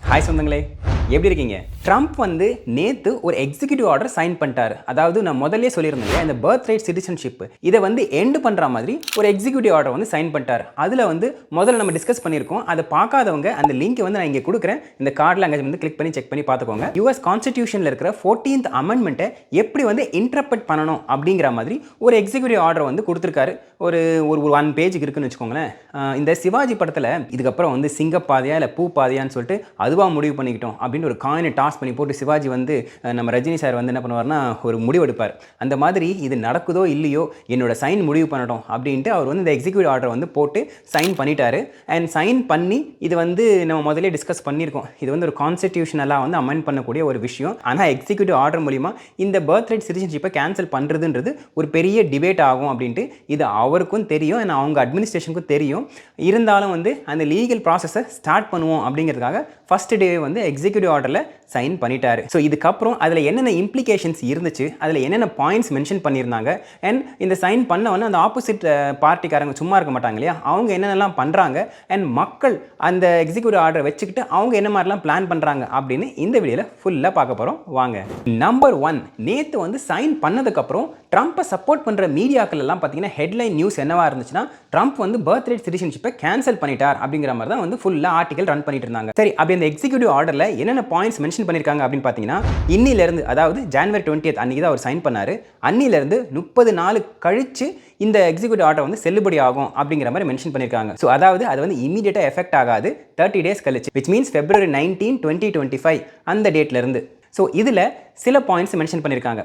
Hi சொந்தங்களே, எப்படி இருக்கீங்க? ட்ரம்ப் வந்து நேத்து ஒரு எக்ஸிக்யூட்டிவ் ஆர்டர் சைன் பண்ணிட்டாரு. அதாவது நான் முதல்லயே சொல்லியிருந்தேன் இல்லையா, இந்த பர்த் ரைட் சிட்டிசன்ஷிப் இதை வந்து எண்ட் பண்ற மாதிரி ஒரு எக்ஸிக்யூட்டிவ் ஆர்டர் வந்து சைன் பண்ணிட்டாரு. அதுல வந்து முதல்ல நம்ம டிஸ்கஸ் பண்ணியிருக்கோம். அதை பார்க்காதவங்க அந்த லிங்க் வந்து நான் இங்கே கொடுக்குறேன். இந்த கார்டில் அங்கே வந்து கிளிக் பண்ணி செக் பண்ணி பார்த்துக்கோங்க. யூஎஸ் கான்ஸ்டிடியூஷன்ல இருக்கிற 14th அமெண்ட்மெண்ட்டை எப்படி வந்து இன்டர்பிரட் பண்ணணும் அப்படிங்கிற மாதிரி ஒரு எக்ஸிக்யூட்டிவ் ஆர்டர் வந்து கொடுத்துருக்காரு. ஒரு ஒரு 1 பேஜுக்கு இருக்குன்னு வச்சுக்கோங்களேன். இந்த சிவாஜி படத்தில் இதுக்கப்புறம் வந்து சிங்கப்பாதையா இல்லை பூ பாதையான்னு சொல்லிட்டு அதுவாக முடிவு பண்ணிக்கிட்டோம் அப்படின்னு ஒரு காயினை டாஸ் பண்ணி போட்டு சிவாஜி வந்து நம்ம ரஜினி சார் வந்து என்ன பண்ணுவார்னா ஒரு முடிவு எடுப்பார். அந்த மாதிரி இது நடக்குதோ இல்லையோ என்னோட சைன் முடிவு பண்ணட்டும் அப்படின்ட்டு அவர் வந்து இந்த எக்ஸிக்யூட்டிவ் ஆர்டர் வந்து போட்டு சைன் பண்ணிட்டாரு. அண்ட் சைன் பண்ணி இது வந்து நம்ம முதலே டிஸ்கஸ் பண்ணியிருக்கோம். இது வந்து ஒரு கான்ஸ்டிடியூஷனலாக வந்து அமெண்ட் பண்ணக்கூடிய ஒரு விஷயம். ஆனால் எக்ஸிக்யூட்டிவ் ஆர்டர் மூலிமா இந்த பர்த் ரைட் சிட்டிசன்ஷிப்பை கேன்சல் பண்ணுறதுன்றது ஒரு பெரிய டிபேட் ஆகும் அப்படின்ட்டு இது அவருக்கும் தெரியும், அண்ட் அவங்க அட்மினிஸ்ட்ரேஷனுக்கும் தெரியும். இருந்தாலும் வந்து அந்த லீகல் ப்ராசஸை ஸ்டார்ட் பண்ணுவோம் அப்படிங்கிறதுக்காக ஃபர்ஸ்ட் டே வந்து எக்ஸிக்யூட்டிவ் ஆர்டரில் சைன் பண்ணிட்டாரு. ஸோ இதுக்கப்புறம் அதில் என்னென்ன இம்ப்ளிகேஷன்ஸ் இருந்துச்சு, அதில் என்னென்ன பாயிண்ட்ஸ் மென்ஷன் பண்ணியிருந்தாங்க, அண்ட் இந்த சைன் பண்ணவொன்னே அந்த ஆப்போசிட் பார்ட்டிக்காரங்க சும்மா இருக்க மாட்டாங்க இல்லையா, அவங்க என்னென்னலாம் பண்ணுறாங்க, அண்ட் மக்கள் அந்த எக்ஸிக்யூட்டிவ் ஆர்டர் வச்சுக்கிட்டு அவங்க என்ன மாதிரிலாம் பிளான் பண்ணுறாங்க அப்படின்னு இந்த வீடியோவில் ஃபுல்லாக பார்க்க போகிறோம். வாங்க. நம்பர் 1, நேற்று வந்து சைன் பண்ணதுக்கப்புறம் ட்ரம்ப்பை சப்போர்ட் பண்ணுற மீடியாக்கள் எல்லாம் பார்த்தீங்கன்னா ஹெட்லைன் நியூஸ் என்னவா இருந்துச்சுன்னா, ட்ரம்ப் வந்து பர்த் ரைட் சிட்டிசன்ஷிப்பை கேன்சல் பண்ணிட்டார் அப்படிங்கிற மாதிரி தான் வந்து ஃபுல்லாக ஆர்டிகல் ரன் பண்ணிட்டு இருந்தாங்க. சரி, அப்படி அந்த எக்ஸிக்யூட்டிவ் ஆர்டரில் என்னென்ன பாயிண்ட்ஸ் மென்ஷன் பண்ணியிருக்காங்க அப்படின்னு பார்த்தீங்கன்னா, இன்னிலிருந்து அதாவது ஜனவரி 20th அன்னைக்கு தான் அவர் சைன் பண்ணாரு. அன்னிலிருந்து 30 நாள் கழிச்சு இந்த எக்ஸிக்யூட்டிவ் ஆர்டர் வந்து செல்லுபடி ஆகும் அப்படிங்கிற மாதிரி மென்ஷன் பண்ணியிருக்காங்க. ஸோ அதாவது அது வந்து இமீடியட்டாக எஃபெக்ட் ஆகாது, 30 days கழிச்சு, விச் மீன்ஸ் February 19, 2025 அந்த டேட்ல இருந்து. ஸோ இதில் சில பாயிண்ட்ஸ் மென்ஷன் பண்ணியிருக்காங்க.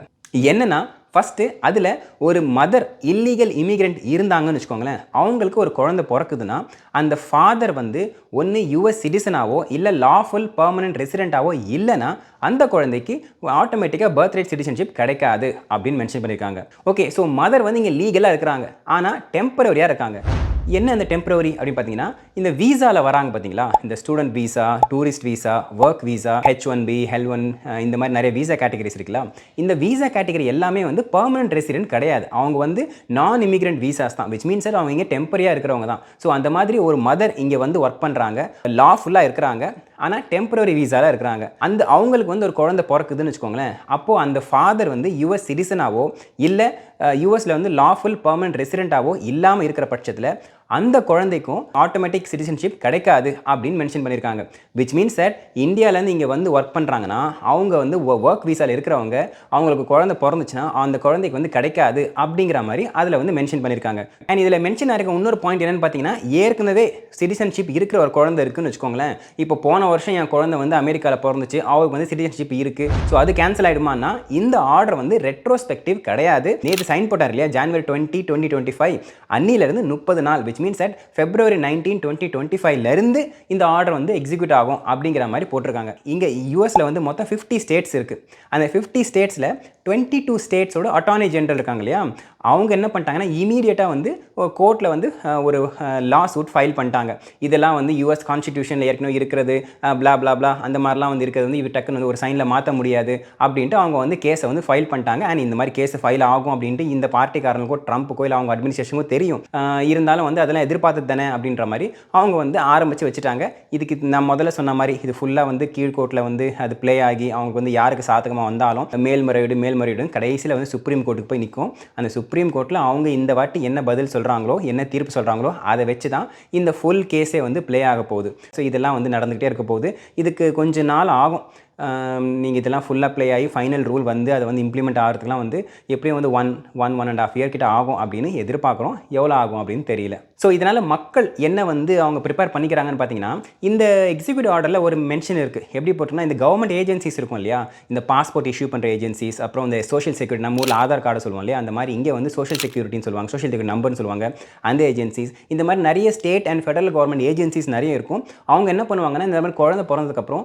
என்னன்னா, ஃபஸ்ட்டு அதில் ஒரு மதர் இல்லீகல் இமிகிரண்ட் இருந்தாங்கன்னு வச்சுக்கோங்களேன், அவங்களுக்கு ஒரு குழந்தை பிறக்குதுன்னா அந்த ஃபாதர் வந்து ஒன்று யூஎஸ் சிட்டிசனாவோ இல்லை லாஃபுல் பர்மனன்ட் ரெசிடென்ட்டாவோ இல்லைனா அந்த குழந்தைக்கு ஆட்டோமேட்டிக்காக பர்த் ரைட் சிட்டிசன்ஷிப் கிடைக்காது அப்படின்னு மென்ஷன் பண்ணியிருக்காங்க. ஓகே, ஸோ மதர் வந்து இங்கே லீகலாக இருக்கிறாங்க, ஆனால் டெம்பரரியாக இருக்காங்க. என்ன அந்த டெம்பரரி அப்படின்னு பார்த்தீங்கன்னா, இந்த வீசாவில் வராங்க பார்த்தீங்களா, இந்த student visa, tourist visa, work visa, H1B, L1 இந்த மாதிரி நிறைய வீசா கேட்டகரிஸ் இருக்குல்ல. இந்த வீசா கேட்டகரி எல்லாமே வந்து பர்மனன்ட் ரெசிடென்ட் கிடையாது, அவங்க வந்து நான் இமிகிரண்ட் வீசாஸ் தான், விச் மீன்ஸ் அவங்க இங்கே டெம்பரரியாக இருக்கிறவங்க தான். ஸோ அந்த மாதிரி ஒரு மதர் இங்கே வந்து ஒர்க் பண்ணுறாங்க, லாஃபுல்லாக இருக்கிறாங்க, ஆனால் டெம்பரரி வீசாவில் இருக்கிறாங்க. அந்த அவங்களுக்கு வந்து ஒரு குழந்தை பிறக்குதுன்னு வச்சுக்கோங்களேன், அப்போது அந்த ஃபாதர் வந்து யூஎஸ் சிட்டிசனாவோ இல்லை யூஎஸில் வந்து லாஃபுல் பர்மனன்ட் ரெசிடென்ட்டாவோ இல்லாமல் இருக்கிற பட்சத்தில் அந்த குழந்தைக்கும் ஆட்டோமேட்டிக் சிட்டிசன்ஷிப் கிடைக்காது அப்படின்னு மென்ஷன் பண்ணியிருக்காங்க. விச் மீன்ஸ் சார், இந்தியாவிலேருந்து இங்கே வந்து ஒர்க் பண்ணுறாங்கன்னா அவங்க வந்து ஒர்க் வீசாவில் இருக்கிறவங்க, அவங்களுக்கு குழந்தை பிறந்துச்சுன்னா அந்த குழந்தைக்கு வந்து கிடைக்காது அப்படிங்கிற மாதிரி அதில் வந்து மென்ஷன் பண்ணியிருக்காங்க. அண்ட் இதில் மென்ஷன் ஆகிருக்க இன்னொரு பாயிண்ட் என்னென்னு பார்த்தீங்கன்னா, ஏற்கனவே சிட்டிசன்ஷிப் இருக்கிற ஒரு குழந்தை இருக்குன்னு வச்சுக்கோங்களேன். இப்போ போன வருஷம் என் குழந்தை வந்து அமெரிக்காவில் பிறந்துச்சு, அவருக்கு வந்து சிட்டிசன்ஷிப் இருக்குது, ஸோ அது கேன்சல் ஆகிடுமான்னா இந்த ஆர்டர் வந்து ரெட்ரோஸ்பெக்டிவ் கிடையாது. நேற்று சைன் போட்டார் இல்லையா, January 20, 2025 அன்னிலிருந்து 30 நாள், விச் மீன்ஸ் அட் February 19, 2025 இந்த ஆர்டர் வந்து எக்ஸிக்யூட் ஆகும் அப்படிங்கிற மாதிரி போட்டிருக்காங்க. இங்கே யூஎஸ்ல வந்து மொத்தம் 50 ஸ்டேட்ஸ் இருக்கு. அந்த 50 ஸ்டேட்ஸில் 22 ஸ்டேட்ஸோட அட்டார்னி ஜெனரல் இருக்காங்க இல்லையா, அவங்க என்ன பண்ணிட்டாங்கன்னா இமீடியட்டாக வந்து கோர்ட்டில் வந்து ஒரு லா சூட் ஃபைல் பண்ணிட்டாங்க. இதெல்லாம் வந்து யூஎஸ் கான்ஸ்டிடியூஷனில் ஏற்கனவே இருக்கிறது, பிளா பிளா பிளா அந்த மாதிரிலாம் வந்து இருக்கிறது வந்து இவர் டக்குன்னு வந்து ஒரு சைனில் மாற்ற முடியாது அப்படின்ட்டு அவங்க வந்து கேஸை வந்து ஃபைல் பண்ணிட்டாங்க. அண்ட் இந்த மாதிரி கேஸை ஃபைல் ஆகும் அப்படின்ட்டு இந்த பார்ட்டிக்காரங்களுக்கோ ட்ரம்ப்புக்கோ இல்லை அவங்க அட்மினிஸ்ட்ரேஷனுக்கோ தெரியும். இருந்தாலும் வந்து அதெல்லாம் எதிர்பார்த்தது தானே அப்படின்ற மாதிரி அவங்க வந்து ஆரம்பித்து வச்சுட்டாங்க. இதுக்கு நான் முதல்ல சொன்ன மாதிரி இது ஃபுல்லாக வந்து கீழ்கோர்ட்டில் வந்து அது ப்ளே ஆகி அவங்க வந்து யாருக்கு சாதகமாக வந்தாலும் மேல்முறையீடு கடைசியில் வந்து சுப்ரீம் கோர்ட்டுக்கு போய் நிற்கும். அந்த சுப்ரீம் கோர்ட்டில் அவங்க இந்த வாட்டி என்ன பதில் சொல்கிறாங்களோ, என்ன தீர்ப்பு சொல்கிறாங்களோ அதை வச்சு தான் இந்த ஃபுல் கேஸே வந்து ப்ளே ஆக போகுது. ஸோ இதெல்லாம் வந்து நடந்துகிட்டே இருக்க போகுது. இதுக்கு கொஞ்ச நாள் ஆகும். நீங்கள் இதெல்லாம் ஃபுல்லாக ப்ளே ஆகி ஃபைனல் ரூல் வந்து அதை வந்து இம்ப்ளிமெண்ட் ஆகிறதுக்குலாம் வந்து எப்படியும் வந்து 1.5 year கிட்ட ஆகும் அப்படின்னு எதிர்பார்க்குறோம். எவ்வளோ ஆகும் அப்படின்னு தெரியல. ஸோ இதனால் மக்கள் என்ன வந்து அவங்க ப்ரிப்பேர் பண்ணிக்கிறாங்கன்னு பார்த்தீங்கன்னா, இந்த எக்ஸிக்யூட்டிவ் ஆர்டரில் ஒரு மென்ஷன் இருக்குது. எப்படி போட்டோம்னா, இந்த கவர்மெண்ட் ஏஜென்சிஸ் இருக்கும் இல்லையா, இந்த பாஸ்போர்ட் இஷ்யூ பண்ணுற ஏஜென்சிஸ், அப்புறம் இந்த சோஷியல் செக்யூரிட்டி, நம்ம ஊரில் ஆதார் கார்டு சொல்லுவோம் இல்லையா, அந்த மாதிரி இங்கே வந்து சோஷியல் செக்யூரிட்டின்னு சொல்லுவாங்க, சோஷியல் செக்யூரிட்டி நம்பர்னு சொல்லுவாங்க. அந்த ஏஜென்சிஸ், இந்த மாதிரி நிறைய state and federal government agencies நிறைய இருக்கும். அவங்க என்ன பண்ணுவாங்கன்னா, இந்த மாதிரி குழந்தை பிறந்ததுக்கப்புறம்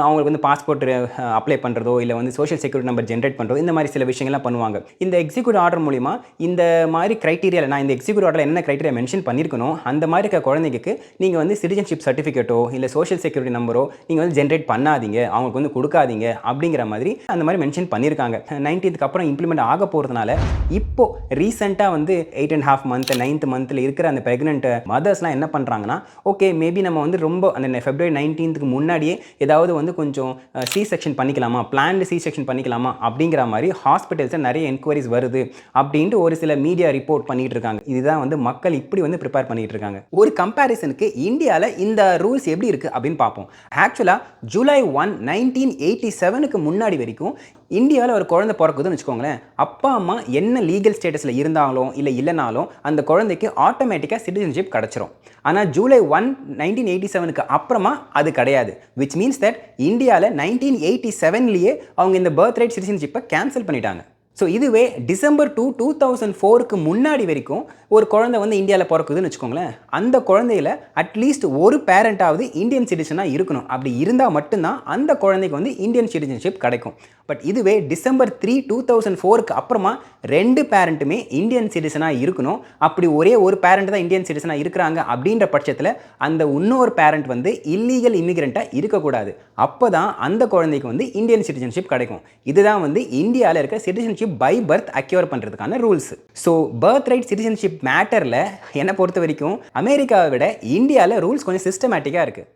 அவங்களுக்கு வந்து பாஸ்போர்ட் பாஸ்போர்ட் அப்ளை பண்ணுறதோ இல்லை வந்து சோஷியல் செக்யூரிட்டி நம்பர் ஜென்ரேட் பண்ணுறதோ இந்த மாதிரி சில விஷயங்கள்லாம் பண்ணுவாங்க. இந்த எக்ஸிக்யூட்டிவ் ஆர்டர் மூலிமா இந்த மாதிரி கிரைட்டீரியாவில் நான் இந்த எக்ஸிக்யூட்டிவ் ஆர்டரில் என்ன கிரைட்டீரியா மென்ஷன் பண்ணியிருக்கணும் அந்த மாதிரி இருக்க குழந்தைக்கு நீங்கள் வந்து சிட்டிசன்ஷிப் சர்டிஃபிகேட்டோ இல்லை சோஷியல் செக்யூரிட்டி நம்பரோ நீங்கள் வந்து ஜென்ரேட் பண்ணாதீங்க, அவங்களுக்கு வந்து கொடுக்காதீங்க அப்படிங்கிற மாதிரி அந்த மாதிரி மென்ஷன் பண்ணியிருக்காங்க. 19th அப்புறம் இம்ப்ளிமெண்ட் ஆக போகிறதுனால இப்போ ரீசெண்டாக வந்து 8.5 month 9th monthல இருக்கிற அந்த ப்ரெக்னென்ட் மதர்ஸ்லாம் என்ன பண்ணுறாங்கன்னா, ஓகே மேபி நம்ம வந்து ரொம்ப அந்த February 19th முன்னாடியே ஏதாவது வந்து கொஞ்சம் சி செக்ஷன் பண்ணிக்கலாமா, பிளான்டு சி செக்ஷன் பண்ணிக்கலாமா அப்படிங்கிற மாதிரி ஹாஸ்பிட்டல்ஸில் நிறைய என்கொயரிஸ் வருது அப்படின்ட்டு ஒரு சில மீடியா ரிப்போர்ட் பண்ணிட்டு இருக்காங்க. இதுதான் வந்து மக்கள் இப்படி வந்து ப்ரிப்பேர் பண்ணிட்டு இருக்காங்க. ஒரு கம்பேரிசனுக்கு இந்தியாவில் இந்த ரூல்ஸ் எப்படி இருக்குது அப்படின்னு பார்ப்போம். ஆக்சுவலாக July 1, 1987க்கு முன்னாடி வரைக்கும் இந்தியாவில் ஒரு குழந்தை பிறக்குதுன்னு வச்சுக்கோங்களேன், அப்பா அம்மா என்ன லீகல் ஸ்டேட்டஸில் இருந்தாலும் இல்லை இல்லைனாலும் அந்த குழந்தைக்கு ஆட்டோமேட்டிக்காக சிட்டிசன்ஷிப் கிடச்சிரும். ஆனால் July 1, 1987க்கு அப்புறமா அது கிடையாது. விச் மீன்ஸ் தட் இந்தியாவில் 1987லேயே அவங்க இந்த பர்த் ரைட் சிட்டிசன்ஷிப்பை கேன்சல் பண்ணிட்டாங்க. ஸோ இதுவே December 2, 2004க்கு முன்னாடி வரைக்கும் ஒரு குழந்தை வந்து இந்தியாவில் பிறக்குதுன்னு வச்சுக்கோங்களேன், அந்த குழந்தையில அட்லீஸ்ட் ஒரு பேரண்ட்டாவது இந்தியன் சிட்டிசனாக இருக்கணும். அப்படி இருந்தால் மட்டும்தான் அந்த குழந்தைக்கு வந்து இந்தியன் சிட்டிசன்ஷிப் கிடைக்கும். பட் இதுவே December 3, 2004க்கு அப்புறமா 2 பேரண்ட்டுமே இந்தியன் சிட்டிசனாக இருக்கணும். அப்படி ஒரே ஒரு பேரண்ட் தான் இந்தியன் சிட்டிசனாக இருக்கிறாங்க அப்படின்ற பட்சத்தில் அந்த இன்னொரு பேரண்ட் வந்து இல்லீகல் இமிகிரண்ட்டாக இருக்கக்கூடாது. அப்போ தான் அந்த குழந்தைக்கு வந்து இந்தியன் சிட்டிசன்ஷிப் கிடைக்கும். இதுதான் வந்து இந்தியாவில் இருக்க சிட்டிசன்ஷிப் பை பர்த் அக்யூர் பண்ணுறதுக்கான rules. So birth right citizenship மேட்டரில் என்னை பொறுத்த வரைக்கும் அமெரிக்காவை விட இந்தியாவில் ரூல்ஸ் கொஞ்சம் சிஸ்டமேட்டிக்காக இருக்குது.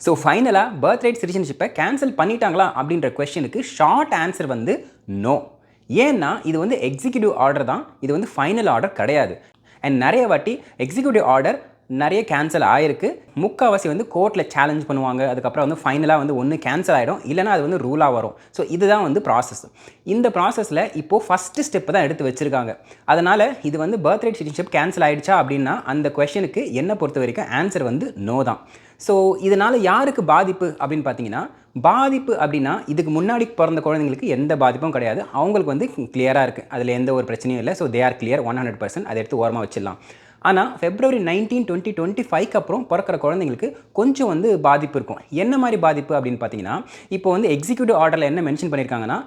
ஸோ ஃபைனலாக பர்த் ரைட் சிட்டிசன்ஷிப்பை கேன்சல் பண்ணிட்டாங்களா அப்படின்ற கொஸ்டினுக்கு ஷார்ட் ஆன்சர் வந்து நோ. ஏன்னா இது வந்து எக்ஸிக்யூட்டிவ் ஆர்டர் தான், இது வந்து ஃபைனல் ஆர்டர் கிடையாது. அண்ட் நிறைய வாட்டி எக்ஸிக்யூட்டிவ் ஆர்டர் நிறைய கேன்சல் ஆகிருக்கு. முக்கால்வாசி வந்து கோர்ட்டில் சேலஞ்ச் பண்ணுவாங்க. அதுக்கப்புறம் வந்து ஃபைனலாக வந்து ஒன்று கேன்சல் ஆகிடும், இல்லைனா அது வந்து ரூலாக வரும். ஸோ இதுதான் வந்து ப்ராசஸ். இந்த ப்ராசஸில் இப்போது ஃபஸ்ட்டு ஸ்டெப்பு தான் எடுத்து வச்சுருக்காங்க. அதனால் இது வந்து பர்த் ரைட் சிட்டிசன்ஷிப் கேன்சல் ஆகிடுச்சா அப்படின்னா அந்த கொஷனுக்கு என்னை பொறுத்த வரைக்கும் ஆன்சர் வந்து நோ தான். ஸோ இதனால் யாருக்கு பாதிப்பு அப்படின்னு பார்த்தீங்கன்னா, பாதிப்பு அப்படின்னா இதுக்கு முன்னாடி பிறந்த குழந்தைங்களுக்கு எந்த பாதிப்பும் கிடையாது. அவங்களுக்கு வந்து கிளியராக இருக்குது, அதில் எந்த ஒரு பிரச்சனையும் இல்லை. So they are clear 100%. அதை எடுத்து ஓரமாக வச்சிடலாம். ஆனால் February 19, 2025க்கு அப்புறம் பிறக்கிற குழந்தைங்களுக்கு கொஞ்சம் வந்து பாதிப்பு இருக்கும். என்ன மாதிரி பாதிப்பு அப்படின்னு பார்த்தீங்கன்னா, இப்போ வந்து எக்ஸிக்யூட்டிவ் ஆர்டரில் என்ன மென்ஷன் பண்ணியிருக்காங்கன்னா,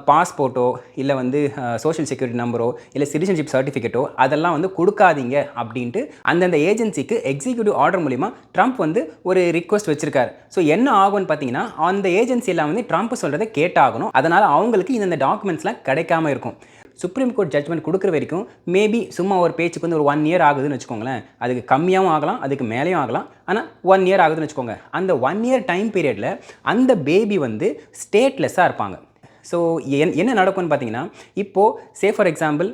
பாஸ்போர்ட்டோ இல்லை வந்து சோஷியல் செக்யூரிட்டி நம்பரோ இல்லை சிட்டிசன்ஷிப் சர்டிஃபிகேட்டோ அதெல்லாம் வந்து கொடுக்காதீங்க அப்படின்ட்டு அந்தந்த ஏஜென்சிக்கு எக்ஸிக்யூட்டிவ் ஆர்டர் மூலிமா ட்ரம்ப் வந்து ஒரு ரிக்வஸ்ட் வச்சிருக்காரு. ஸோ என்ன ஆகும்னு பார்த்தீங்கன்னா, அந்த ஏஜென்சி எல்லாம் வந்து ட்ரம்ப் சொல்கிறத கேட்டாகணும். அதனால் அவங்களுக்கு இந்த டாக்குமெண்ட்ஸ்லாம் கிடைக்காம இருக்கும். சுப்ரீம் கோர்ட் ஜட்மெண்ட் கொடுக்குற வரைக்கும் மேபி சும்மா ஒரு பேச்சுக்கு வந்து ஒரு 1 year ஆகுதுன்னு வச்சுக்கோங்களேன். அதுக்கு கம்மியாகவும் ஆகலாம், அதுக்கு மேலேயும் ஆகலாம். ஆனால் 1 year ஆகுதுன்னு வச்சுக்கோங்க. அந்த 1 year டைம் பீரியடில் அந்த பேபி வந்து ஸ்டேட்லெஸ்ஸாக இருப்பாங்க. ஸோ என்ன நடக்கும்னு பார்த்தீங்கன்னா, இப்போது சே ஃபார் எக்ஸாம்பிள்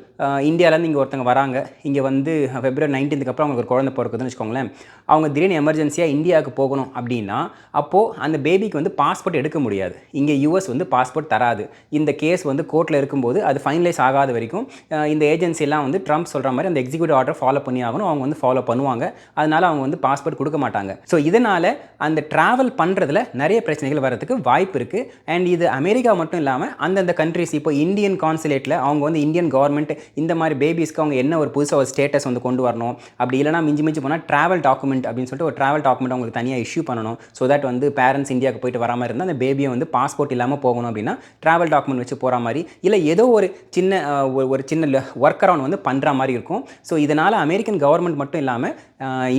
இந்தியாவிலேருந்து இங்கே ஒருத்தங்க வராங்க, இங்கே வந்து February 19க்கு அப்புறம் அவங்களுக்கு ஒரு குழந்தை பிறக்குதுன்னு வச்சுக்கோங்களேன். அவங்க திடீர்னு எமர்ஜென்சியாக இந்தியாவுக்கு போகணும் அப்படின்னா அப்போது அந்த பேபிக்கு வந்து பாஸ்போர்ட் எடுக்க முடியாது. இங்கே US வந்து பாஸ்போர்ட் தராது. இந்த கேஸ் வந்து கோர்ட்டில் இருக்கும்போது அது ஃபைனலைஸ் ஆகாத வரைக்கும் இந்த ஏஜென்சிலாம் வந்து ட்ரம்ப் சொல்கிற மாதிரி அந்த எக்ஸிக்யூட்டிவ் ஆர்டர் ஃபாலோ பண்ணி ஆகணும். அவங்க வந்து ஃபாலோ பண்ணுவாங்க. அதனால் அவங்க வந்து பாஸ்போர்ட் கொடுக்க மாட்டாங்க. ஸோ இதனால் அந்த ட்ராவல் பண்ணுறதுல நிறைய பிரச்சனைகள் வரதுக்கு வாய்ப்பு இருக்குது. அண்ட் இது அமெரிக்கா மட்டும் இல்லாமல் அந்தந்த கண்ட்ரிஸ் இப்போ இந்தியன் கான்சுலேட்டில் அவங்க வந்து இந்தியன் கவர்மெண்ட் இந்த மாதிரி பேபிஸ்க்கு அவங்க என்ன ஒரு புதுசாக ஒரு ஸ்டேட்டஸ் வந்து கொண்டு வரணும். அப்படி இல்லைனா மிஞ்சி போனால் ட்ராவல் டாக்குமெண்ட் அப்படின்னு சொல்லிட்டு ஒரு ட்ராவல் டாக்குமெண்ட் அவங்களுக்கு தனியாக இஷ்யூ பண்ணணும். ஸோ தட் வந்து பேரண்ட்ஸ் இந்தியாவுக்கு போயிட்டு வராமல் இருந்தால் அந்த பேபியை வந்து பாஸ்போர்ட் இல்லாமல் போகணும் அப்படின்னா ட்ராவல் டாக்குமெண்ட் வச்சு போகிற மாதிரி இல்லை ஏதோ ஒரு சின்ன ஒர்க் அரவுண்ட் வந்து பண்ணுற மாதிரி இருக்கும். ஸோ இதனால் அமெரிக்கன் கவர்மெண்ட் மட்டும் இல்லாமல்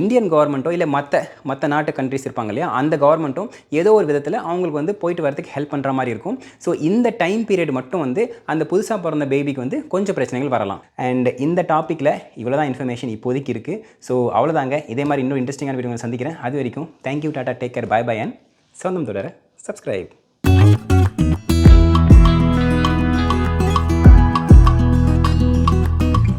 இந்தியன் கவர்மெண்ட்டோ இல்லை மற்ற நாட்டு கண்ட்ரிஸ் இருப்பாங்க இல்லையா, அந்த கவர்மெண்ட்டும் ஏதோ ஒரு விதத்தில் அவங்களுக்கு வந்து போயிட்டு வரதுக்கு ஹெல்ப் பண்ணுற மாதிரி இருக்கும். ஸோ இந்த டைம் பீரியட் மட்டும் வந்து அந்த புதுசாக பிறந்த பேபிக்கு வந்து கொஞ்சம் பிரச்சனைகள் வரலாம். அண்ட் இந்த டாப்பிக்கில் இவ்வளோ தான் இன்ஃபர்மேஷன் இப்போதைக்கு இருக்குது. ஸோ அவ்வளோதாங்க. இதே மாதிரி இன்னும் இன்ட்ரெஸ்டிங்கான வீடியோ சந்திக்கிறேன். அது வரைக்கும் thank you, tata, take care, bye bye and சொந்தம் தொடர சப்ஸ்கிரைப்.